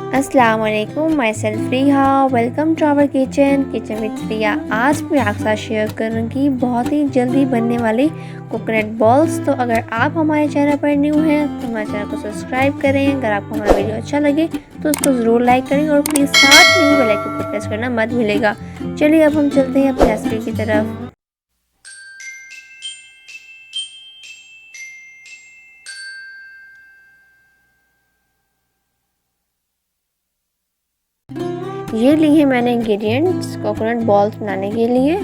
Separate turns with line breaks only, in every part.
अस्सलाम वालेकुम, myself Fariha. Welcome to our kitchen with Fariha. आज मैं आपके साथ शेयर करूँगी बहुत ही जल्दी बनने वाली कोकोनट बॉल्स। तो अगर आप हमारे चैनल पर न्यू हैं तो हमारे चैनल को सब्सक्राइब करें। अगर आपको हमारा वीडियो अच्छा लगे तो उसको ज़रूर लाइक करें और प्लीज़ साथ में ही बेल आइकन को प्रेस करना मत भूलिएगा। चलिए अब हम चलते हैं अपनी रेसिपी की तरफ। ये लिए मैंने इंग्रेडिएंट्स कोकोनट बॉल्स बनाने के लिए।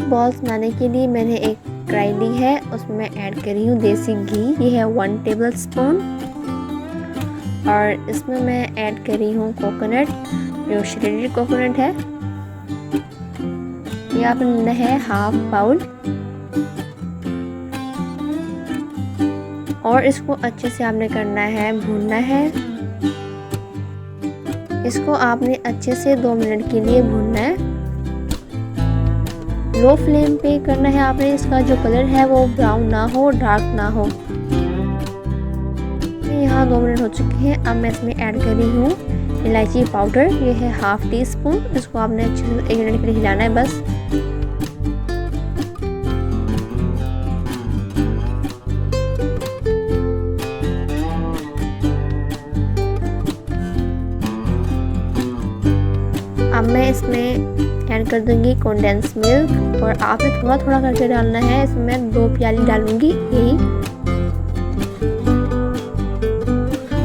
बॉल्स बनाने के लिए मैंने एक कढ़ाई ली है, उसमें मैं ऐड कर रही हूँ देसी घी। ये है 1 टेबल स्पून। और इसमें मैं ऐड कर रही हूँ कोकोनट, जो श्रेडेड कोकोनट है। ये आपने है हाफ बाउल। और इसको अच्छे से आपने करना है, भूनना है। इसको आपने अच्छे से 2 मिनट के लिए भूनना है। लो फ्लेम पे करना है आपने। इसका जो कलर है वो ब्राउन ना हो, डार्क ना हो। यहाँ 2 मिनट हो चुके हैं। अब मैं इसमें ऐड कर रही हूँ इलायची पाउडर। ये है हाफ टी स्पून। इसको आपने अच्छे से 1 मिनट के लिए हिलाना है बस। अब मैं इसमें ऐड कर दूंगी कॉन्डेंस मिल्क। और आपने थोड़ा थोड़ा करके डालना है। इसमें मैं 2 प्याली डालूंगी यही।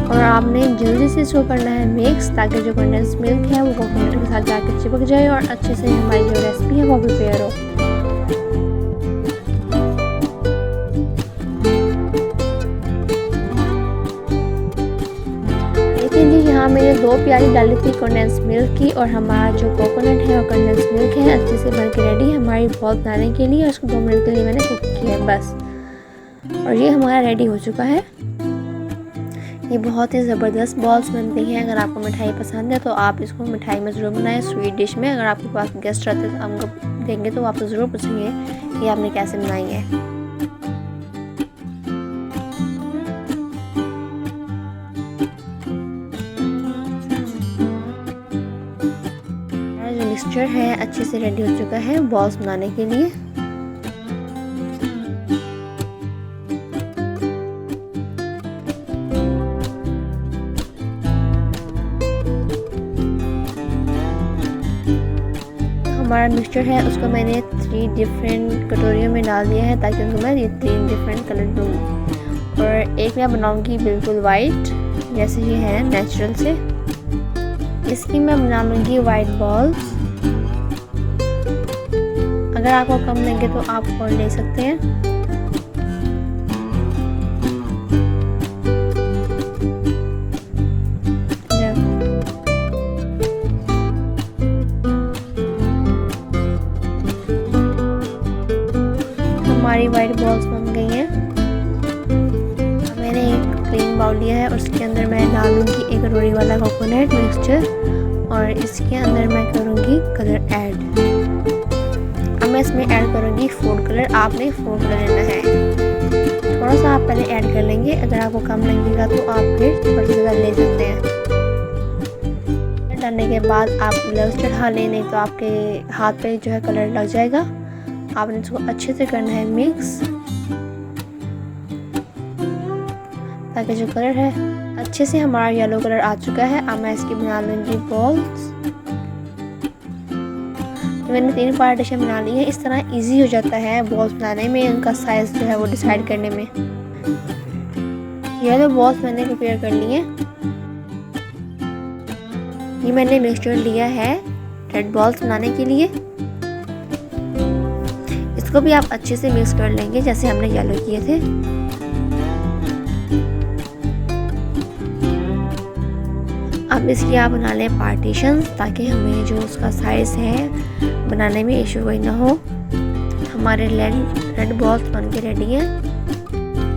और आपने जल्दी से इसको करना है मिक्स, ताकि जो कॉन्डेंस मिल्क है वो कोकोनट के साथ जाकर चिपक जाए और अच्छे से हमारी जो रेसिपी है वो प्रिपेयर हो। यहाँ मैंने 2 प्याली डाली थी कॉन्डेंस मिल्क की। और हमारा जो कोकोनट है और कॉन्डेंस मिल्क है अच्छे से बन के रेडी है हमारी बॉल बनाने के लिए। उसको 2 मिनट के लिए मैंने कुक किया है बस। और ये हमारा रेडी हो चुका है। ये बहुत ही ज़बरदस्त बॉल्स बनती हैं। अगर आपको मिठाई पसंद है तो आप इसको मिठाई में ज़रूर बनाएं, स्वीट डिश में। अगर आपके पास गेस्ट रहते हैं तो हमको देंगे तो आप तो ज़रूर पूछेंगे कि आपने कैसे बनाई है। मिक्सचर है अच्छे से रेडी हो चुका है बॉल्स बनाने के लिए। हमारा मिक्सचर है उसको मैंने 3 डिफरेंट कटोरियों में डाल दिया है, ताकि उनको मैं ये 3 डिफरेंट कलर दूँगी। और एक मैं बनाऊँगी बिल्कुल वाइट, जैसे ये है नेचुरल से। इसकी मैं बना लूँगी वाइट बॉल्स। अगर आपको कम लगे तो आप और ले सकते हैं। हमारी वाइट बॉल्स बन गई हैं। मैंने एक क्लीन बाउल लिया है और उसके अंदर मैं डालूंगी 1 कटोरी वाला कोकोनट मिक्सचर। और इसके अंदर मैं करूँगी कलर ऐड। अब मैं इसमें ऐड करूँगी फूड कलर। आपने फूड कलर लेना है, थोड़ा सा आप पहले ऐड कर लेंगे। अगर आपको कम लगेगा तो आप फिर थोड़ा सा ज़्यादा ले सकते हैं। डालने के बाद आप ग्लव्स चढ़ा लें, नहीं तो आपके हाथ पे जो है कलर लग जाएगा। आपने इसको अच्छे से करना है मिक्स, ताकि जो कलर है अच्छे से हमारा येलो कलर आ चुका है। अब मैं इसकी बना लूँगी बॉल्स। मैंने 3 पार्टीशन बना ली है। इस तरह इजी हो जाता है बॉल्स बनाने में, उनका साइज़ जो है वो डिसाइड करने में। येलो बॉल्स मैंने प्रिपेयर कर लिए। ये मैंने मिक्सचर लिया है रेड बॉल्स बनाने के लिए। इसको भी आप अच्छे से मिक्स कर लेंगे जैसे हमने येलो किए थे। अब इसकी आप बना लें पार्टीशंस, ताकि हमें जो उसका साइज़ है बनाने में इशू कोई ना हो। हमारे रेड बॉल्स बन के रेडी हैं।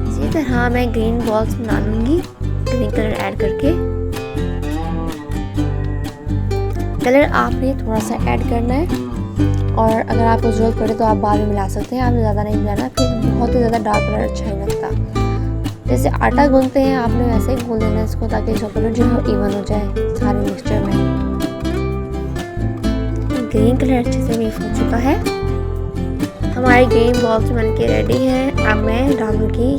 इसी तरह मैं ग्रीन बॉल्स बना लूँगी, ग्रीन कलर ऐड करके। कलर आपने थोड़ा सा ऐड करना है, और अगर आपको ज़रूरत पड़े तो आप बाद में मिला सकते हैं। आपने ज़्यादा नहीं मिलाना, फिर बहुत ही ज़्यादा डार्क कलर अच्छा नहीं लगता। जैसे आटा गूंथते हैं आपने वैसे ही गूंथ लेना इसको, ताकि चॉकलेट जो है इवन हो जाए सारे मिक्सचर में। ग्रीन कलर अच्छे से मिक्स हो चुका है। हमारी ग्रीन बॉल्स बन के रेडी है। अब मैं डालूंगी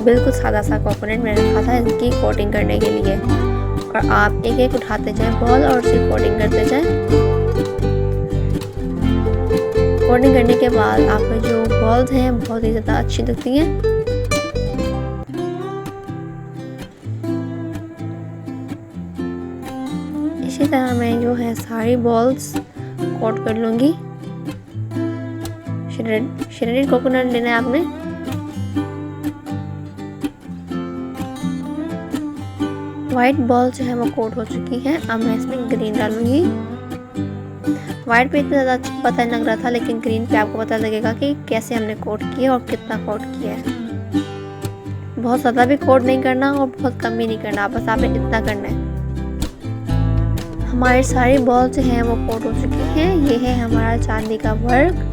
बिल्कुल सादा सा कोकोनट मैंने रखा था इसकी कोटिंग करने के लिए, और आप एक एक उठाते जाएं बॉल और उसकी कोटिंग करते जाएं। कोटिंग करने के बाद आपके जो बॉल्स हैं बहुत ही ज़्यादा अच्छी दिखती हैं। इसी तरह मैं जो है सारी बॉल्स कोट कर लूँगी। श्रेडेड कोकोनट लेना है आपने। वाइट बॉल जो है वो कोट हो चुकी है। अब मैं इसमें ग्रीन डालूंगी। वाइट पे इतना ज़्यादा पता नहीं लग रहा था, लेकिन ग्रीन पे आपको पता लगेगा कि कैसे हमने कोट किया और कितना कोट किया है। बहुत ज़्यादा भी कोट नहीं करना और बहुत कम भी नहीं करना, बस आपने इतना करना है। हमारी सारी बॉल जो हैं वो कोट हो चुकी हैं। ये है हमारा चांदी का वर्क।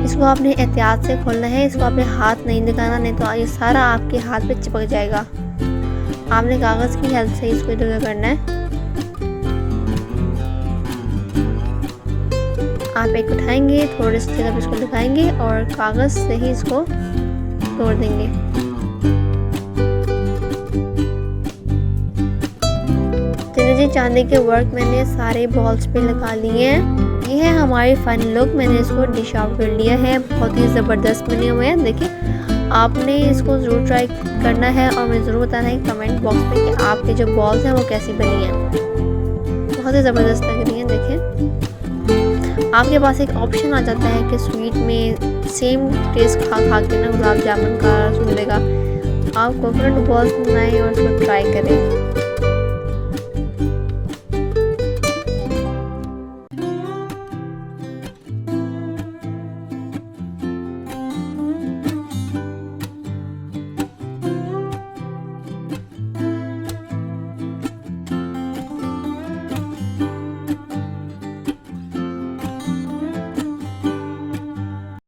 इसको आपने एहतियात से खोलना है, इसको आपने हाथ नहीं लगाना, नहीं तो ये सारा आपके हाथ पे चिपक जाएगा। आपने कागज़ की हेल्प से इसको इधर उधर करना है। आप एक उठाएंगे, थोड़े से जगह इसको लगाएंगे और कागज़ से ही इसको तोड़ देंगे। जी चांदी के वर्क मैंने सारे बॉल्स पे लगा लिए हैं। ये है हमारी फाइनल लुक। मैंने इसको डिश आउट कर लिया है। बहुत ही ज़बरदस्त बने हुए हैं। देखिए, आपने इसको ज़रूर ट्राई करना है और मुझे ज़रूर बताना है कमेंट बॉक्स में कि आपके जो बॉल्स हैं वो कैसी बनी हैं। बहुत ही ज़बरदस्त लग रही हैं। देखिए, आपके पास एक ऑप्शन आ जाता है कि स्वीट में सेम टेस्ट खा के ना गुलाब जामुन का रस मिलेगा। आप कोकोनट बॉल्स बनाएं और उसको ट्राई करें।